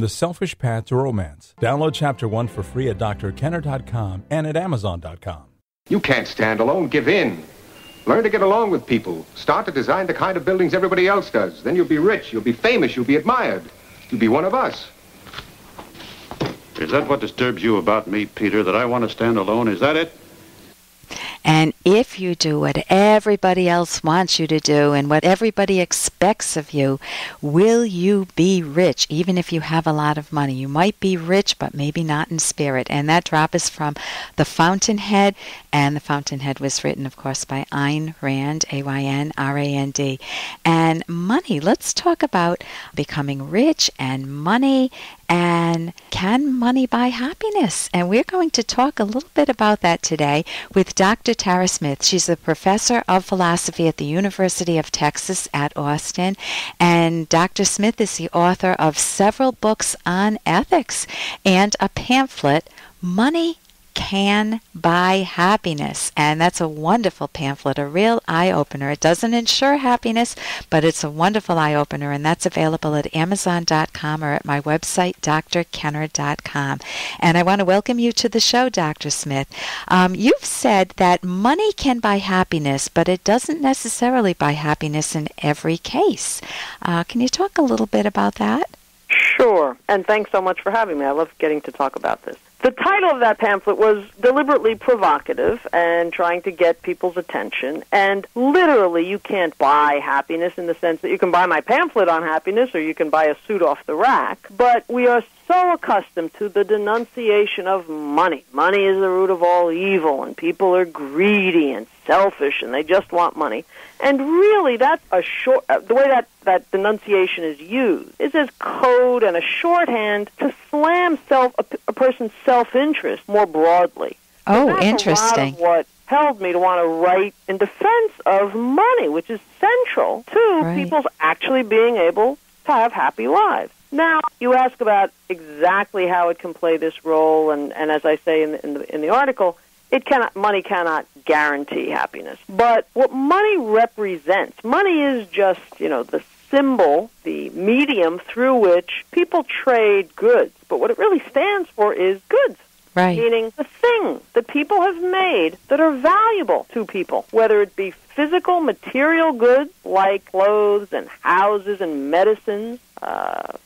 The Selfish Path to Romance. Download Chapter 1 for free at drkenner.com and at amazon.com. You can't stand alone. Give in. Learn to get along with people. Start to design the kind of buildings everybody else does. Then you'll be rich, you'll be famous, you'll be admired. You'll be one of us. Is that what disturbs you about me, Peter, that I want to stand alone? Is that it? And if you do what everybody else wants you to do and what everybody expects of you, will you be rich, even if you have a lot of money? You might be rich, but maybe not in spirit. And that drop is from The Fountainhead, and The Fountainhead was written, of course, by Ayn Rand, A-Y-N-R-A-N-D. And money, let's talk about becoming rich and money. And can money buy happiness? And we're going to talk a little bit about that today with Dr. Tara Smith. She's a professor of philosophy at the University of Texas at Austin. And Dr. Smith is the author of several books on ethics and a pamphlet, Money Can Buy Happiness. And that's a wonderful pamphlet, a real eye-opener. It doesn't ensure happiness, but it's a wonderful eye-opener, and that's available at amazon.com or at my website, drkenner.com. And I want to welcome you to the show, Dr. Smith. You've said that money can buy happiness, but it doesn't necessarily buy happiness in every case. Can you talk a little bit about that? Sure, and thanks so much for having me. I love getting to talk about this. The title of that pamphlet was deliberately provocative and trying to get people's attention. And literally, you can't buy happiness in the sense that you can buy my pamphlet on happiness or you can buy a suit off the rack. But we are so accustomed to the denunciation of money. Money is the root of all evil, and people are greedy and selfish, and they just want money. And really, that's the way that denunciation is used is as code and a shorthand to slam a person's self-interest more broadly. Oh, that's interesting. A lot of what held me to want to write in defense of money, which is central to people's actually being able to have happy lives. Now, you ask about exactly how it can play this role, and as I say in the article, money cannot guarantee happiness. But what money represents, money is just, the symbol, the medium through which people trade goods. But what it really stands for is goods. Right. Meaning the things that people have made that are valuable to people, whether it be physical, material goods like clothes and houses and medicines,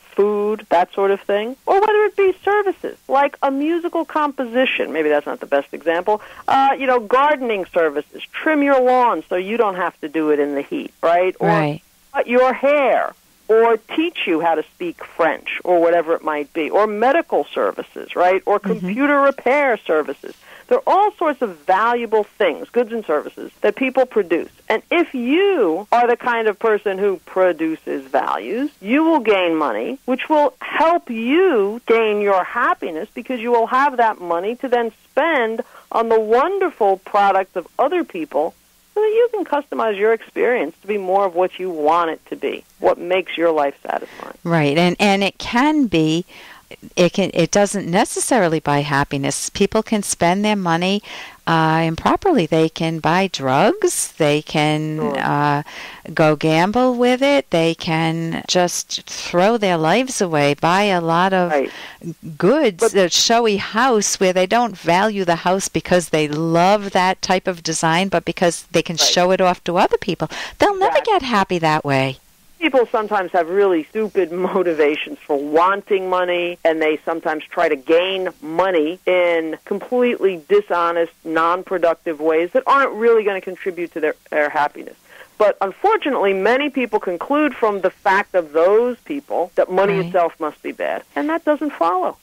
food, that sort of thing, or whether it be services like a musical composition. Maybe that's not the best example. Gardening services, trim your lawn so you don't have to do it in the heat, right? Or cut your hair, or teach you how to speak French, or whatever it might be, or medical services, right? Or computer repair services. There are all sorts of valuable things, goods and services, that people produce. And if you are the kind of person who produces values, you will gain money, which will help you gain your happiness because you will have that money to then spend on the wonderful products of other people so that you can customize your experience to be more of what you want it to be, what makes your life satisfying. Right, and it can be, it doesn't necessarily buy happiness. People can spend their money improperly. They can buy drugs. They can go gamble with it. They can just throw their lives away, buy a lot of goods, a showy house where they don't value the house because they love that type of design, but because they can show it off to other people. They'll never get happy that way. People sometimes have really stupid motivations for wanting money, and they sometimes try to gain money in completely dishonest, non-productive ways that aren't really going to contribute to their happiness. But unfortunately, many people conclude from the fact of those people that money itself must be bad, and that doesn't follow.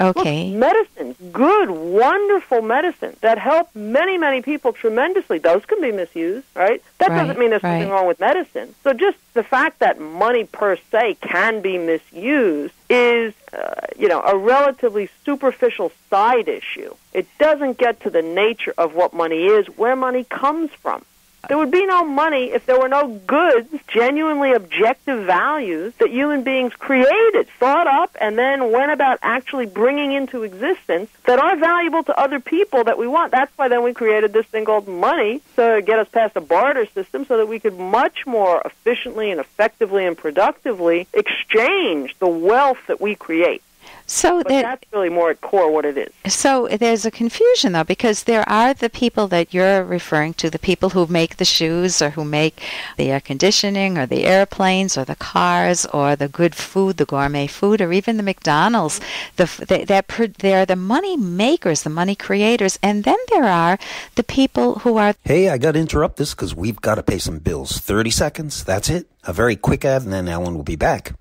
Okay. Look, medicines, good, wonderful medicine that help many, many people tremendously. Those can be misused, right? That doesn't mean there's something wrong with medicine. So just the fact that money per se can be misused is, a relatively superficial side issue. It doesn't get to the nature of what money is, where money comes from. There would be no money if there were no good, genuinely objective values that human beings created, thought up, and then went about actually bringing into existence that are valuable to other people that we want. That's why then we created this thing called money to get us past a barter system so that we could much more efficiently and effectively and productively exchange the wealth that we create. So that's really more at core what it is. So there's a confusion, though, because there are the people that you're referring to, the people who make the shoes or who make the air conditioning or the airplanes or the cars or the good food, the gourmet food, or even the McDonald's. They're the money makers, the money creators. And then there are the people who are... Hey, I got to interrupt this because we've got to pay some bills. 30 seconds, that's it. A very quick ad, and then Ellen will be back.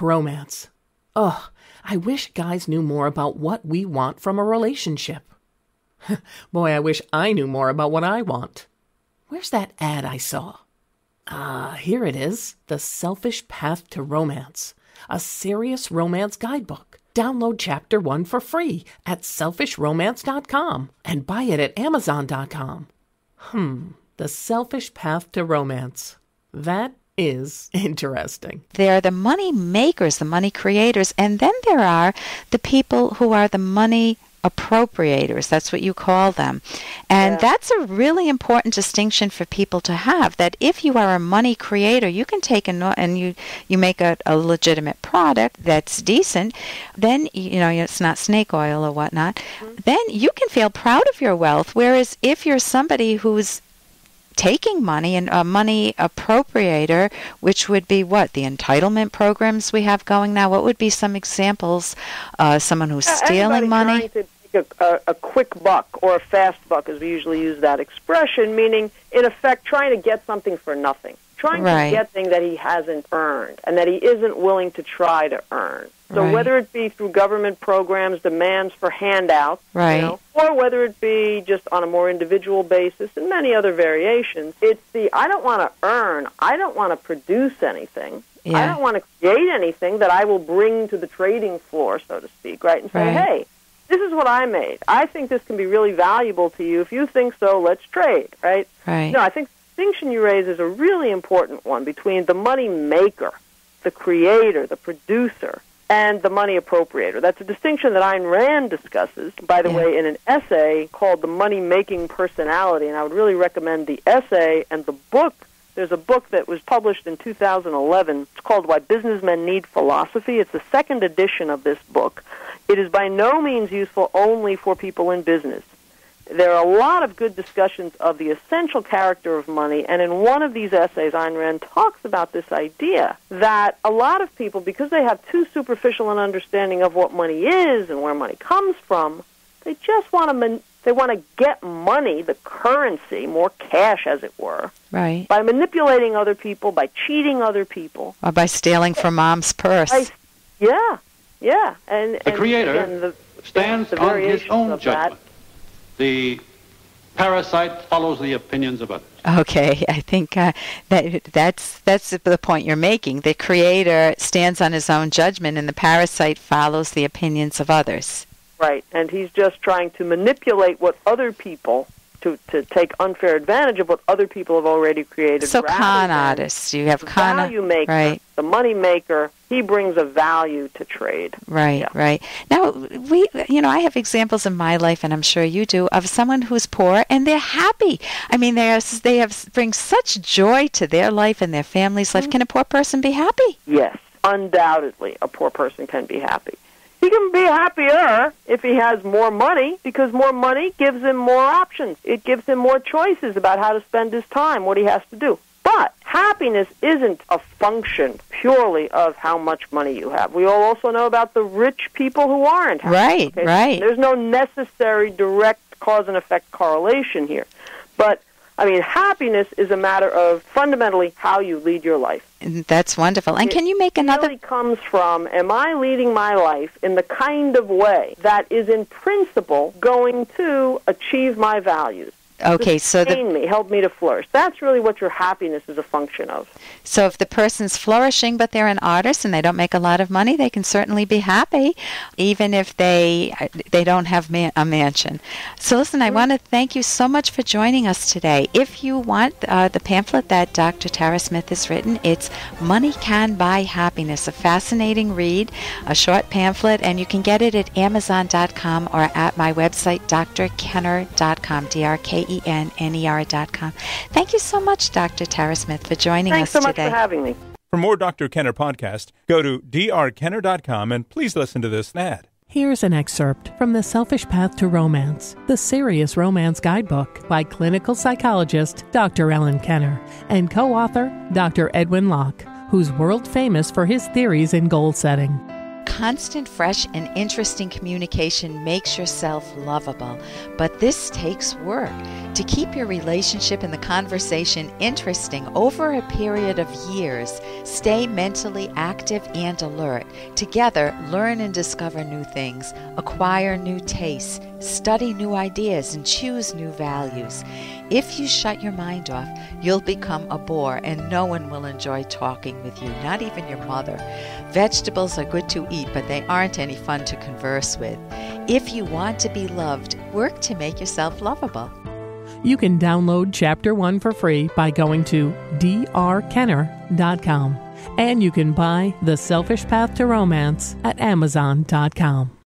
Romance. Ugh. I wish guys knew more about what we want from a relationship. Boy, I wish I knew more about what I want. Where's that ad I saw? Here it is. The Selfish Path to Romance. A serious romance guidebook. Download Chapter 1 for free at selfishromance.com and buy it at amazon.com. The Selfish Path to Romance. That is interesting. They're the money makers, the money creators, and then there are the people who are the money appropriators. That's what you call them. And that's a really important distinction for people to have, that if you are a money creator, you can take and you make a legitimate product that's decent, then, it's not snake oil or whatnot, then you can feel proud of your wealth. Whereas if you're somebody who's taking money and a money appropriator, which would be what? The entitlement programs we have going now. What would be some examples? Someone who's stealing money? Trying to take a quick buck or a fast buck, as we usually use that expression, meaning, in effect, trying to get something for nothing. Trying to get something that he hasn't earned and that he isn't willing to try to earn. So whether it be through government programs, demands for handouts, or whether it be just on a more individual basis and many other variations, it's I don't want to earn, I don't want to produce anything, I don't want to create anything that I will bring to the trading floor, so to speak, and say, hey, this is what I made. I think this can be really valuable to you. If you think so, let's trade, right? No, I think the distinction you raise is a really important one between the money maker, the creator, the producer, and the money appropriator. That's a distinction that Ayn Rand discusses, by the way, in an essay called The Money-Making Personality, and I would really recommend the essay and the book. There's a book that was published in 2011. It's called Why Businessmen Need Philosophy. It's the second edition of this book. It is by no means useful only for people in business. There are a lot of good discussions of the essential character of money, and in one of these essays, Ayn Rand talks about this idea that a lot of people, because they have too superficial an understanding of what money is and where money comes from, they just want to get money, the currency, more cash as it were, by manipulating other people, by cheating other people. Or by stealing from mom's purse. And the Creator stands on his own judgment. The parasite follows the opinions of others. Okay, I think that's the point you're making. The Creator stands on his own judgment, and the parasite follows the opinions of others. Right, and he's just trying to manipulate what other people, to take unfair advantage of what other people have already created. So con artists, you have con value maker, the money maker. He brings a value to trade. Right. Now, I have examples in my life, and I'm sure you do, of someone who's poor and they're happy. I mean, they bring such joy to their life and their family's life. Can a poor person be happy? Yes, undoubtedly, a poor person can be happy. He can be happier if he has more money, because more money gives him more options. It gives him more choices about how to spend his time, what he has to do. But happiness isn't a function purely of how much money you have. We all also know about the rich people who aren't happy. Right. There's no necessary direct cause and effect correlation here. But, happiness is a matter of fundamentally how you lead your life. That's wonderful. And can you make another... It really comes from, am I leading my life in the kind of way that is in principle going to achieve my values? Okay, so sustained me, helped me to flourish. That's really what your happiness is a function of. So if the person's flourishing but they're an artist and they don't make a lot of money, they can certainly be happy, even if they don't have a mansion. So listen, I want to thank you so much for joining us today. If you want the pamphlet that Dr. Tara Smith has written, it's Money Can Buy Happiness, a fascinating read, a short pamphlet, and you can get it at Amazon.com or at my website, drkenner.com, DRKENNER.com. Thank you so much, Dr. Tara Smith, for joining us today. Thanks so much for having me. For more Dr. Kenner podcast, go to drkenner.com and please listen to this ad. Here's an excerpt from The Selfish Path to Romance, the Serious Romance Guidebook by clinical psychologist Dr. Ellen Kenner and co-author Dr. Edwin Locke, who's world famous for his theories in goal setting. Constant, fresh, and interesting communication makes yourself lovable, but this takes work. To keep your relationship and the conversation interesting over a period of years, stay mentally active and alert. Together, learn and discover new things, acquire new tastes, study new ideas, and choose new values. If you shut your mind off, you'll become a bore and no one will enjoy talking with you, not even your mother. Vegetables are good to eat, but they aren't any fun to converse with. If you want to be loved, work to make yourself lovable. You can download Chapter 1 for free by going to drkenner.com. And you can buy The Selfish Path to Romance at Amazon.com.